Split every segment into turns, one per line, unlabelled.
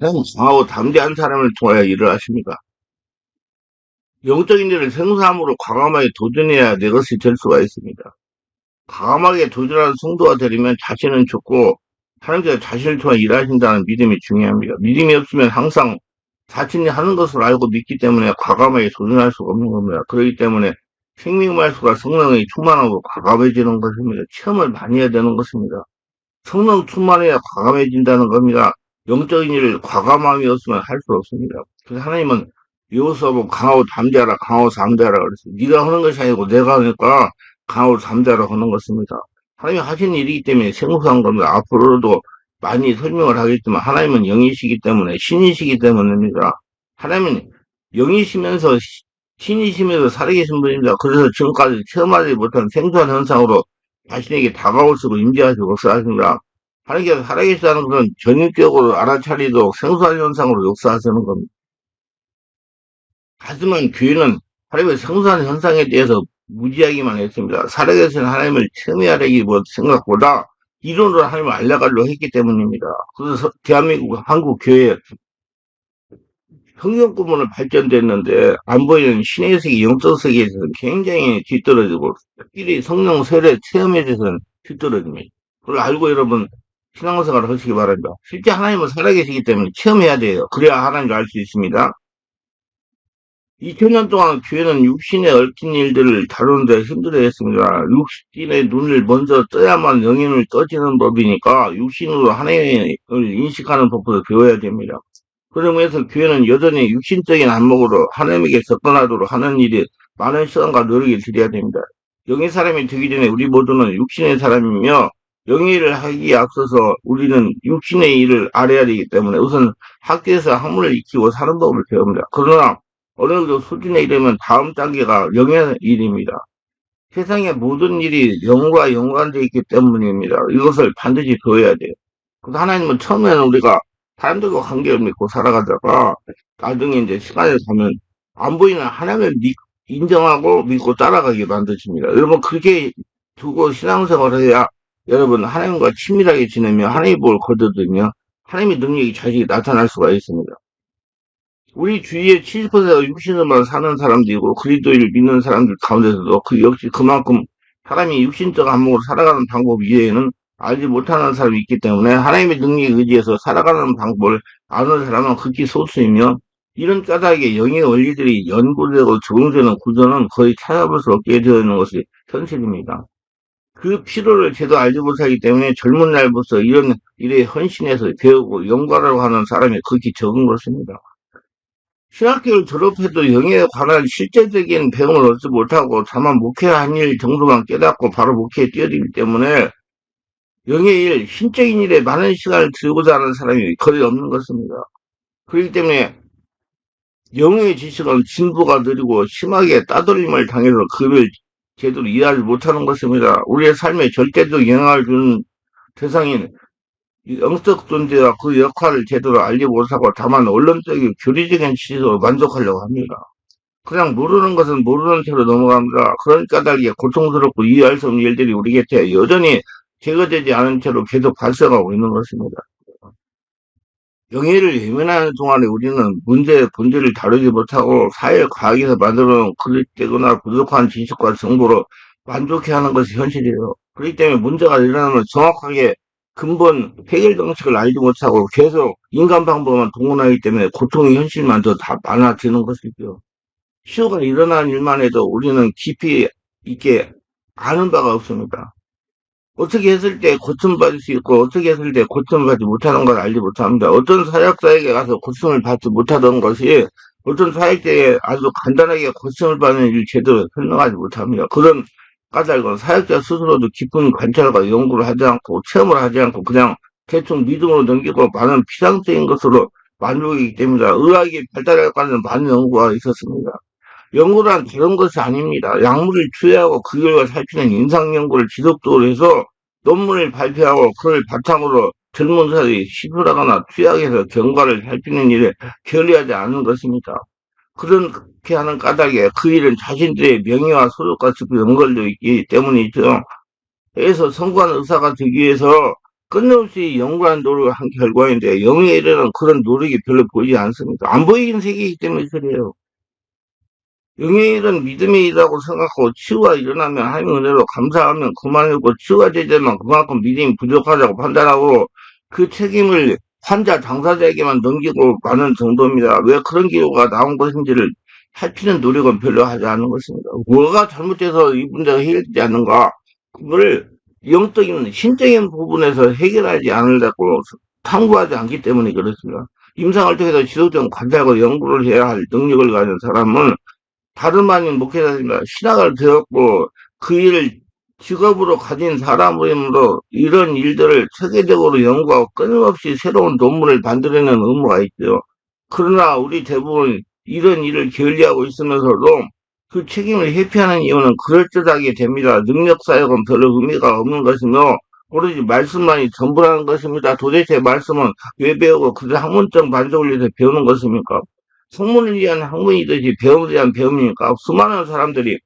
강하고 담대한 사람을 통하여 일을 하십니다. 영적인 일을 생사함으로 과감하게 도전해야 내 것이 될 수가 있습니다. 과감하게 도전하는 성도가 되려면 자신은 죽고 하나님께서 자신을 통해 일하신다는 믿음이 중요합니다. 믿음이 없으면 항상 자신이 하는 것을 알고 믿기 때문에 과감하게 도전할 수가 없는 겁니다. 그렇기 때문에 생명말수가 성령의 충만함으로 과감해지는 것입니다. 체험을 많이 해야 되는 것입니다. 성령 충만해야 과감해진다는 겁니다. 영적인 일을 과감함이 없으면 할 수 없습니다. 그래서 하나님은 여호수아보고 강하고 담대하라, 강하고 담대하라 그랬어요. 네가 하는 것이 아니고 내가 하니까 강하고 담대하라 하는 것입니다. 하나님이 하신 일이기 때문에 생소한 겁니다. 앞으로도 많이 설명을 하겠지만 하나님은 영이시기 때문에 신이시기 때문입니다. 하나님은 영이시면서 신이시면서 살아계신 분입니다. 그래서 지금까지 체험하지 못한 생소한 현상으로 자신에게 다가오시고 임재하시고 역사하십니다. 하나님께서 살아계시다는 것은 전인격으로 알아차리도록 생소한 현상으로 역사하시는 겁니다. 하지만 교회는 하나님의 생소한 현상에 대해서 무지하기만 했습니다. 살아계신 하나님을 체험하려기 생각보다 이론으로 하나님을 알려가려고 했기 때문입니다. 그래서 대한민국 한국 교회 성경구문은 발전됐는데 안 보이는 신의 세계, 영적 세계에 있어서는 굉장히 뒤떨어지고 특별히 성령 세례 체험에 대해서는 뒤떨어집니다. 그걸 알고 여러분 신앙생활을 하시기 바랍니다. 실제 하나님은 살아계시기 때문에 체험해야 돼요. 그래야 하나님을 알 수 있습니다. 2000년 동안 교회는 육신에 얽힌 일들을 다루는데 힘들어했습니다. 육신의 눈을 먼저 떠야만 영인을 떠지는 법이니까 육신으로 하나님을 인식하는 법부터 배워야 됩니다. 그러면서 교회는 여전히 육신적인 안목으로 하나님에게 접근하도록 하는 일이 많은 시간과 노력을 들여야 됩니다. 영의 사람이 되기 전에 우리 모두는 육신의 사람이며 영의 일을 하기에 앞서서 우리는 육신의 일을 알아야 되기 때문에 우선 학교에서 학문을 익히고 사는 법을 배웁니다. 그러나 어느 정도 수준에 이르면 다음 단계가 영의 일입니다. 세상의 모든 일이 영과 연관되어 있기 때문입니다. 이것을 반드시 배워야 돼요. 그래서 하나님은 처음에는 우리가 사람들과 관계를 맺고 살아가다가 나중에 이제 시간이 가면 안 보이는 하나님을 인정하고 믿고 따라가게 만드십니다. 여러분 그렇게 두고 신앙생활을 해야 여러분 하나님과 친밀하게 지내며 하나님의 복을 거둬들이며 하나님의 능력이 자식이 나타날 수가 있습니다. 우리 주위에 70%가 육신으로만 사는 사람들이고 그리스도를 믿는 사람들 가운데서도 그 역시 그만큼 사람이 육신적 안목으로 살아가는 방법 이외에는 알지 못하는 사람이 있기 때문에 하나님의 능력에 의지해서 살아가는 방법을 아는 사람은 극히 소수이며 이런 까닭에 영의 원리들이 연구되고 적용되는 구조는 거의 찾아볼 수 없게 되어 있는 것이 현실입니다. 그 필요를 제대로 알지 못하기 때문에 젊은 날부터 이런 일에 헌신해서 배우고 연구하려고 하는 사람이 극히 적은 것입니다. 신학교를 졸업해도 영에 관한 실제적인 배움을 얻지 못하고 다만 목회한 일 정도만 깨닫고 바로 목회에 뛰어들기 때문에 영의 일, 신적인 일에 많은 시간을 들고자 하는 사람이 거의 없는 것입니다. 그렇기 때문에 영의 지식은 진보가 느리고 심하게 따돌림을 당해서 그를 제대로 이해하지 못하는 것입니다. 우리의 삶에 절대적 영향을 주는 대상인 영적 존재와 그 역할을 제대로 알지 못하고 다만 언론적인 교리적인 지식으로 만족하려고 합니다. 그냥 모르는 것은 모르는 채로 넘어갑니다. 그런 까닭에 고통스럽고 이해할 수 없는 일들이 우리 곁에 여전히 제거되지 않은 채로 계속 발생하고 있는 것입니다. 영예를 외면하는 동안에 우리는 문제의 본질을 다루지 못하고 사회과학에서 만들어놓은 그릇되거나 부족한 지식과 정보로 만족해하는 것이 현실이에요. 그렇기 때문에 문제가 일어나면 정확하게 근본 해결 방식을 알지 못하고 계속 인간 방법만 동원하기 때문에 고통의 현실만 더 다 많아지는 것이죠. 시효가 일어난 일만 해도 우리는 깊이 있게 아는 바가 없습니다. 어떻게 했을 때 고침받을 수 있고 어떻게 했을 때 고침받지 못하는 걸 알지 못합니다. 어떤 사역자에게 가서 고침을 받지 못하던 것이 어떤 사역자에게 아주 간단하게 고침을 받는 일을 제대로 설명하지 못합니다. 그런 까닭은 사역자 스스로도 깊은 관찰과 연구를 하지 않고 체험을 하지 않고 그냥 대충 믿음으로 넘기고 많은 피상적인 것으로 만족이기 때문에 의학이 발달할까는 많은 연구가 있었습니다. 연구란 다른 것이 아닙니다. 약물을 투여하고 그 결과 살피는 임상 연구를 지속적으로 해서 논문을 발표하고 그걸 바탕으로 전문사들이 시술하거나 투약해서 경과를 살피는 일에 게을리하지 않은 것입니다. 그렇게 하는 까닭에 그 일은 자신들의 명예와 소속과 연결되어 있기 때문이죠. 그래서 성공한 의사가 되기 위해서 끊임없이 연구한 노력을 한 결과인데 영예에 이르는 그런 노력이 별로 보이지 않습니다. 안 보이는 세계이기 때문에 그래요. 영예의 일은 믿음의 일이라고 생각하고 치유가 일어나면 하나님의 은혜로 감사하면 그만이고 치유가 되지만 그만큼 믿음이 부족하다고 판단하고 그 책임을 환자 당사자에게만 넘기고 마는 정도입니다. 왜 그런 기호가 나온 것인지를 살피는 노력은 별로 하지 않은 것입니다. 뭐가 잘못돼서 이 문제가 해결되지 않는가? 그걸 영적인 신적인 부분에서 해결하지 않으려고 탐구하지 않기 때문에 그렇습니다. 임상을 통해서 지속적인 관찰과 연구를 해야 할 능력을 가진 사람은 다름 아닌 목회자입니다. 신학을 배웠고 그 일을 직업으로 가진 사람이므로 이런 일들을 체계적으로 연구하고 끊임없이 새로운 논문을 만들어내는 의무가 있죠. 그러나 우리 대부분 이런 일을 게을리하고 있으면서도 그 책임을 회피하는 이유는 그럴듯하게 됩니다. 능력 사역은 별로 의미가 없는 것이며 오로지 말씀만이 전부라는 것입니다. 도대체 말씀은 왜 배우고 그 학문적 만족을 위해서 배우는 것입니까? 성문을 위한 학문이듯이 배움을 위한 배움이니까 수많은 사람들이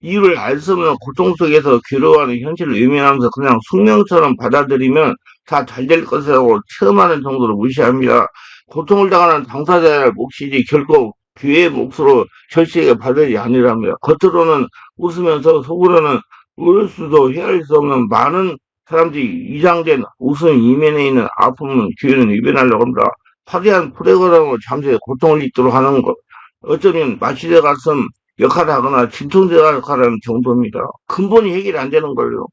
이유를 알 수 없는 고통 속에서 괴로워하는 현실을 외면하면서 그냥 숙명처럼 받아들이면 다 잘 될 것이라고 체험하는 정도로 무시합니다. 고통을 당하는 당사자의 몫이지 결코 교회의 몫으로 절실하게 받으지 아니랍니다. 겉으로는 웃으면서 속으로는 울을 수도 헤아릴 수 없는 많은 사람들이 이장된 웃음 이면에 있는 아픔은 교회는 외면하려고 합니다. 화려한 프로그램으로 잠시 고통을 잊도록 하는 것. 어쩌면 마취제 가슴 역할을 하거나 진통제 역할을 하는 정도입니다. 근본이 해결이 안 되는 걸요.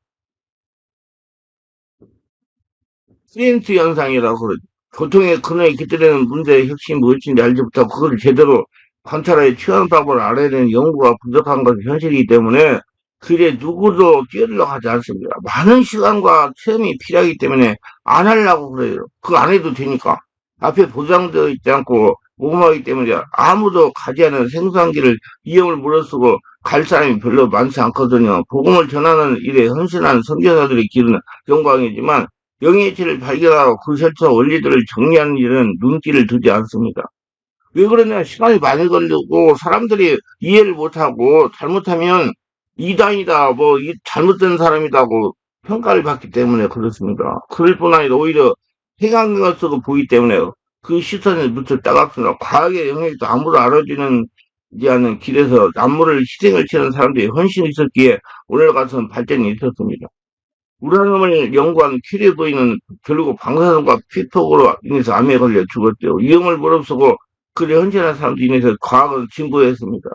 프리엔트 현상이라고 그러죠. 고통의 근원에 깃들이는 문제의 핵심이 무엇인지 알지 못하고 그걸 제대로 관찰하여 취하는 방법을 알아야 되는 연구가 부족한 것이 현실이기 때문에 그에 누구도 뛰어들려고 하지 않습니다. 많은 시간과 체험이 필요하기 때문에 안 하려고 그래요. 그거 안 해도 되니까. 앞에 보장되어 있지 않고 모험하기 때문에 아무도 가지 않은 생소한 길을 이용을 물어쓰고 갈 사람이 별로 많지 않거든요. 복음을 전하는 일에 헌신한 선교사들의 길은 영광이지만 영예치를 발견하고 그 설정 원리들을 정리하는 일은 눈길을 두지 않습니다. 왜 그러냐? 시간이 많이 걸리고 사람들이 이해를 못하고 잘못하면 이단이다, 뭐 잘못된 사람이다고 평가를 받기 때문에 그렇습니다. 그럴 뿐 아니라 오히려 행한 것으로 보기 때문에 그 시선에 묻혀 따갑습니다. 과학의 영역도 아무도 알아주는 지 않은 길에서 남모를 희생을 치는 사람들이 헌신이 있었기에 오늘 같은 발전이 있었습니다. 우라늄을 연구한 큐리 부인은 결국 방사선과 피폭으로 인해서 암에 걸려 죽었죠. 위험을 무릅쓰고 그리 헌신한 사람들로 인해서 과학은 진보했습니다.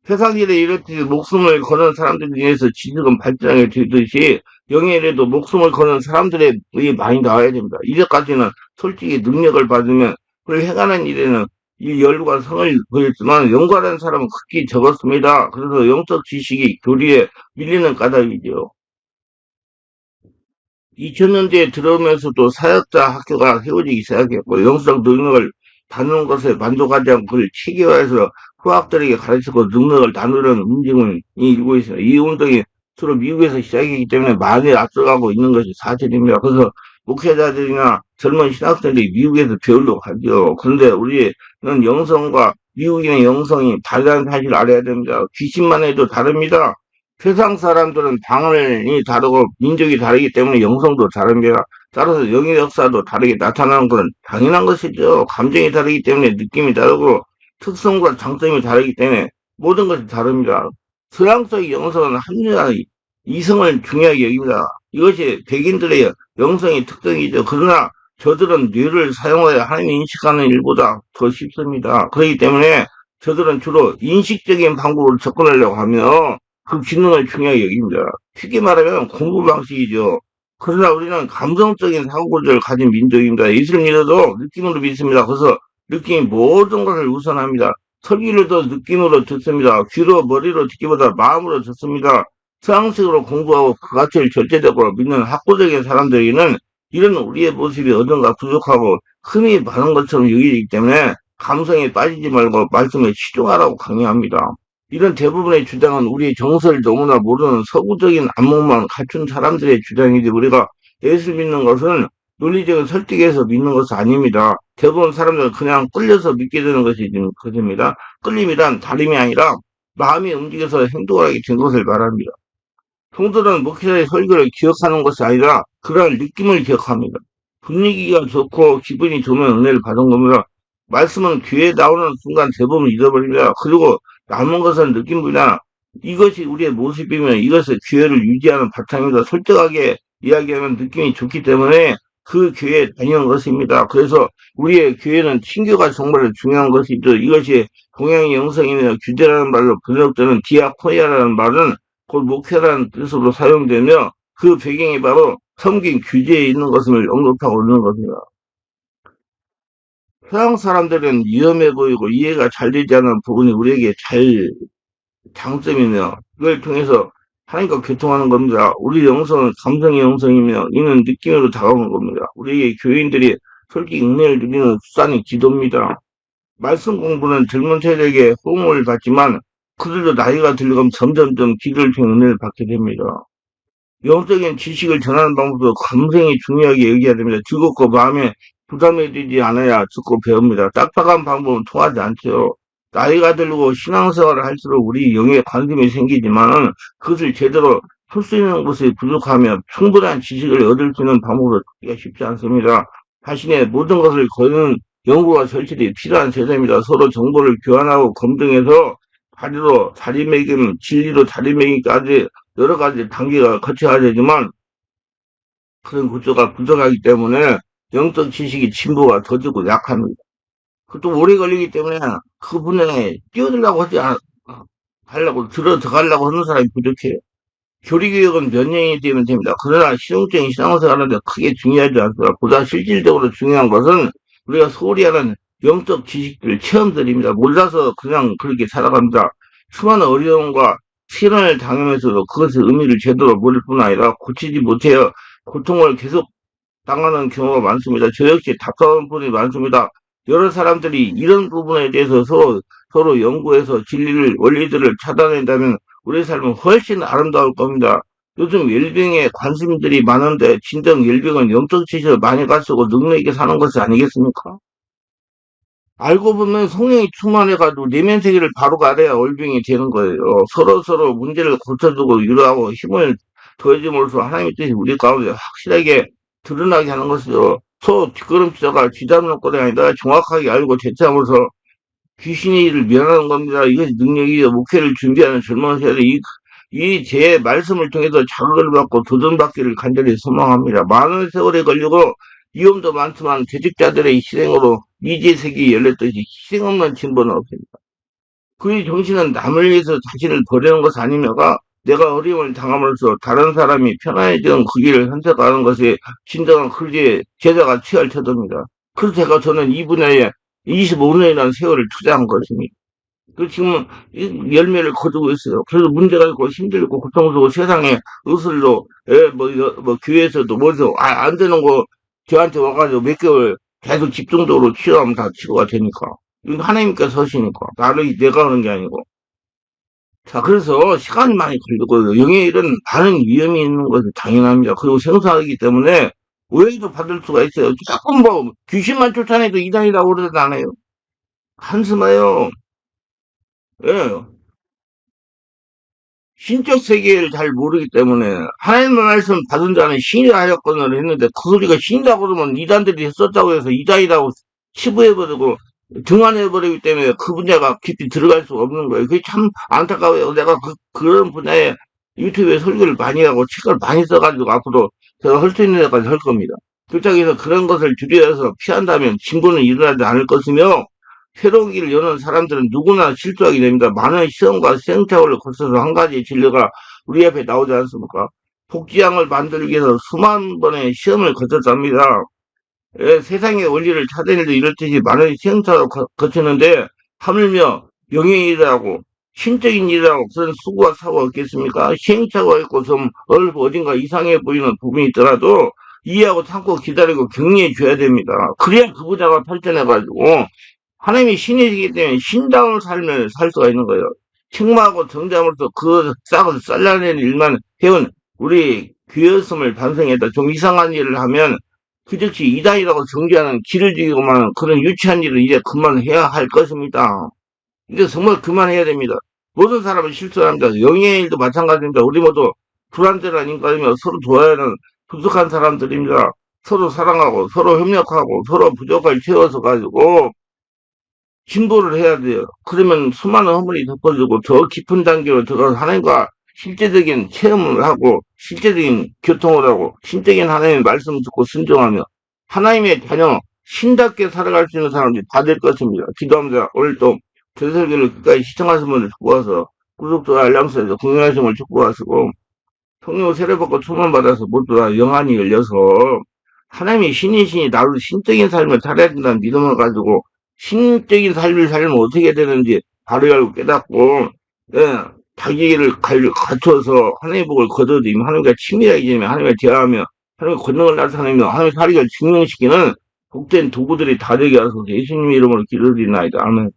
세상일에 이렇듯 목숨을 거는 사람들로 인해서 지식은 발전하게 되듯이 영예에도 목숨을 거는 사람들의 의 많이 나와야 됩니다. 이제까지는 솔직히 능력을 받으면 그걸 행하는 일에는 이 열과 성을 보였지만 연구하는 사람은 극히 적었습니다. 그래서 영적 지식이 교리에 밀리는 까닭이죠. 2000년대에 들어오면서도 사역자 학교가 세워지기 시작했고 영적 능력을 다루는 것에 만족하지 않고 그걸 체계화해서 후학들에게 가르치고 능력을 나누려는 움직임이 일고 있습니다. 이 운동이 주로 미국에서 시작이기 때문에 많이 앞서가고 있는 것이 사실입니다. 그래서 목회자들이나 젊은 신학생들이 미국에서 배우려고 하죠. 그런데 우리는 영성과 미국인의 영성이 다르다는 사실을 알아야 됩니다. 귀신만 해도 다릅니다. 세상 사람들은 방언이 다르고 민족이 다르기 때문에 영성도 다릅니다. 따라서 영의 역사도 다르게 나타나는 것은 당연한 것이죠. 감정이 다르기 때문에 느낌이 다르고 특성과 장점이 다르기 때문에 모든 것이 다릅니다. 서양적인 영성은 합리화, 이성을 중요하게 여깁니다. 이것이 백인들의 영성의 특징이죠. 그러나 저들은 뇌를 사용하여 하나님을 인식하는 일보다 더 쉽습니다. 그렇기 때문에 저들은 주로 인식적인 방법으로 접근하려고 하며 그 기능을 중요하게 여깁니다. 쉽게 말하면 공부 방식이죠. 그러나 우리는 감성적인 사고구조를 가진 민족입니다. 예수를 믿어도 느낌으로 믿습니다. 그래서 느낌이 모든 것을 우선합니다. 설교를도 느낌으로 듣습니다. 귀로 머리로 듣기보다 마음으로 듣습니다. 서양식으로 공부하고 그 가치를 절대적으로 믿는 학구적인 사람들에게는 이런 우리의 모습이 어딘가 부족하고 흠이 많은 것처럼 여기기 때문에 감성에 빠지지 말고 말씀에 치중하라고 강요합니다. 이런 대부분의 주장은 우리의 정서를 너무나 모르는 서구적인 안목만 갖춘 사람들의 주장이지 우리가 예수 믿는 것은 논리적인 설득에서 믿는 것은 아닙니다. 대부분 사람들은 그냥 끌려서 믿게 되는 것입니다. 끌림이란 다름이 아니라 마음이 움직여서 행동을 하게 된 것을 말합니다. 성도는 목회자의 설교를 기억하는 것이 아니라 그러한 느낌을 기억합니다. 분위기가 좋고 기분이 좋으면 은혜를 받은 겁니다. 말씀은 귀에 나오는 순간 대부분 잊어버립니다. 그리고 남은 것은 느낌보다 이것이 우리의 모습이면 이것의 기회를 유지하는 바탕입니다. 솔직하게 이야기하면 느낌이 좋기 때문에 그 교회에 다니는 것입니다. 그래서 우리의 교회는 친교가 정말 중요한 것이죠. 이것이 동양의 영성이며 규제라는 말로 번역되는 디아코니아라는 말은 곧 목회라는 뜻으로 사용되며 그 배경이 바로 섬긴 규제에 있는 것을 언급하고 있는 것입니다. 서양 사람들은 위험해 보이고 이해가 잘 되지 않는 부분이 우리에게 잘 장점이며 그걸 통해서 하나님과 교통하는 겁니다. 우리 영성은 감성의 영성이며 이는 느낌으로 다가오는 겁니다. 우리에게 교인들이 솔직히 은혜를 누리는 수단이 기도입니다. 말씀 공부는 젊은 세대에게 호응을 받지만 그들도 나이가 들어가면 점점점 기도를 통해 은혜를 받게 됩니다. 영적인 지식을 전하는 방법도 감성이 중요하게 여겨야 됩니다. 즐겁고 마음에 부담이 되지 않아야 듣고 배웁니다. 딱딱한 방법은 통하지 않죠. 나이가 들고 신앙생활을 할수록 우리 영에 관심이 생기지만 그것을 제대로 풀 수 있는 것이 부족하며 충분한 지식을 얻을 수 있는 방법을 찾기가 쉽지 않습니다. 자신의 모든 것을 거는 연구와 절실히 필요한 세대입니다. 서로 정보를 교환하고 검증해서 자리로 자리매김, 진리로 자리매김까지 여러 가지 단계가 거쳐야 되지만 그런 구조가 부족하기 때문에 영적 지식이 진보가 더디고 약합니다. 그것도 오래 걸리기 때문에 그 분야에 뛰어들려고 하려고 들어가려고 하는 사람이 부족해요. 교리교육은 몇 년이 되면 됩니다. 그러나 실용적인 신앙생활 하는데 크게 중요하지 않습니다. 보다 실질적으로 중요한 것은 우리가 소홀히 하는 영적 지식들, 체험들입니다. 몰라서 그냥 그렇게 살아갑니다. 수많은 어려움과 시련을 당하면서도 그것의 의미를 제대로 모를 뿐 아니라 고치지 못해요. 고통을 계속 당하는 경우가 많습니다. 저 역시 답답한 분이 많습니다. 여러 사람들이 이런 부분에 대해서 서로 연구해서 진리를, 원리들을 찾아낸다면 우리 삶은 훨씬 아름다울 겁니다. 요즘 웰빙에 관심들이 많은데 진정 웰빙은 영적 지식을 많이 가지고 능력 있게 사는 것이 아니겠습니까? 알고 보면 성령이 충만해가지고 내면 세계를 바로 알아야 월빙이 되는 거예요. 서로 문제를 고쳐주고 위로하고 힘을 더해줌으로써 하나님의 뜻이 우리 가운데 확실하게 드러나게 하는 것이죠. 뒷걸음치다가 쥐잡는 꼴이 아니라 정확하게 알고 대처함으로써 귀신의 일을 면하는 겁니다. 이것이 능력이요. 목회를 준비하는 젊은 세대 이 제 말씀을 통해서 자극을 받고 도전받기를 간절히 소망합니다. 많은 세월에 걸리고 위험도 많지만 재직자들의 희생으로 미지의 세계에 열렸듯이 희생 없는 진보는 없습니다. 그의 정신은 남을 위해서 자신을 버리는 것이 아니며가 내가 어려움을 당함으로써 다른 사람이 편안해지는 그 길을 선택하는 것이 진정한 그리스도의 제자가 취할 태도입니다. 그래서 저는 이 분야에 25년이라는 세월을 투자한 것입니다. 그 지금 열매를 거두고 있어요. 그래서 문제가 있고 힘들고 고통스럽고 세상에 의술로 뭐 교회에서도 뭐죠 안 되는 거 저한테 와가지고 몇 개월 계속 집중적으로 치료하면 다 치료가 되니까 이건 하나님께서 하시니까 나를 내가 하는 게 아니고 자 그래서 시간이 많이 걸리고 영의 일은 많은 위험이 있는 것이 당연합니다. 그리고 생소하기 때문에 오해도 받을 수가 있어요. 조금 뭐 귀신만 쫓아내도 이단이라고 그러잖아요. 한심해요. 예. 신적 세계를 잘 모르기 때문에 하나님의 말씀 받은 자는 신이라 하였거늘 했는데 그 소리가 신이라고 그러면 이단들이 썼다고 해서 이단이라고 치부해버리고 등한해버리기 때문에 그 분야가 깊이 들어갈 수가 없는 거예요. 그게 참 안타까워요. 내가 그런 분야에 유튜브에 설교를 많이 하고 책을 많이 써가지고 앞으로 제가 할 수 있는 데까지 할 겁니다. 그렇다고 해서 그런 것을 줄여서 피한다면 진보는 일어나지 않을 것이며 새로운 길을 여는 사람들은 누구나 실수하게 됩니다. 많은 시험과 시행착오를 거쳐서 한 가지 진리가 우리 앞에 나오지 않습니까? 복지양을 만들기 위해서 수만 번의 시험을 거쳤답니다. 예, 세상의 원리를 찾아내도 이렇듯이 많은 시행착오를 거치는데 하물며 영의 일이라고 신적인 일이라고 그런 수고와 사고가 없겠습니까? 시행착오가 있고 좀 어딘가 이상해 보이는 부분이 있더라도 이해하고 참고 기다리고 격려해 줘야 됩니다. 그래야 그 부자가 발전해가지고 하나님이 신이시기 때문에 신다운 삶을 살 수가 있는 거예요. 책망하고 정죄함으로써 그 싹을 잘라내는 일만 해온 우리 귀였음을 반성했다. 좀 이상한 일을 하면 그 즉시 이단이라고 정죄하는 길을 죽이고만 그런 유치한 일을 이제 그만해야 할 것입니다. 이제 정말 그만해야 됩니다. 모든 사람은 실수합니다. 영의 일도 마찬가지입니다. 우리 모두 불완전한 인간이며 서로 도와야 하는 부족한 사람들입니다. 서로 사랑하고 서로 협력하고 서로 부족을 채워서 가지고 진보를 해야 돼요. 그러면 수많은 허물이 덮어지고 더 깊은 단계로 들어가서 하나님과 실제적인 체험을 하고 실제적인 교통을 하고 실제적인 하나님의 말씀을 듣고 순종하며 하나님의 자녀 신답게 살아갈 수 있는 사람들이 다 될 것입니다. 기도합니다. 오늘 또 대설교를 끝까지 시청하신 분들 축복하서 구독자 알람스에서 공연하심을 축복하시고 성령 세례받고 초만받아서 모두 다 영안이 열려서 하나님이 신이시니 나도 신적인 삶을 살아야 된다는 믿음을 가지고 신적인 삶을 살면 어떻게 되는지 바로 알고 깨닫고 예, 자기를 갖춰서 하나님의 복을 거둬들이며 하나님과 친밀하게 지내며 하나님과 대화하며 하나님의 권능을 나타내며 하나님의 사리를 증명시키는 복된 도구들이 다 되게 하소서 예수님의 이름으로 기도드리나이다. 아멘.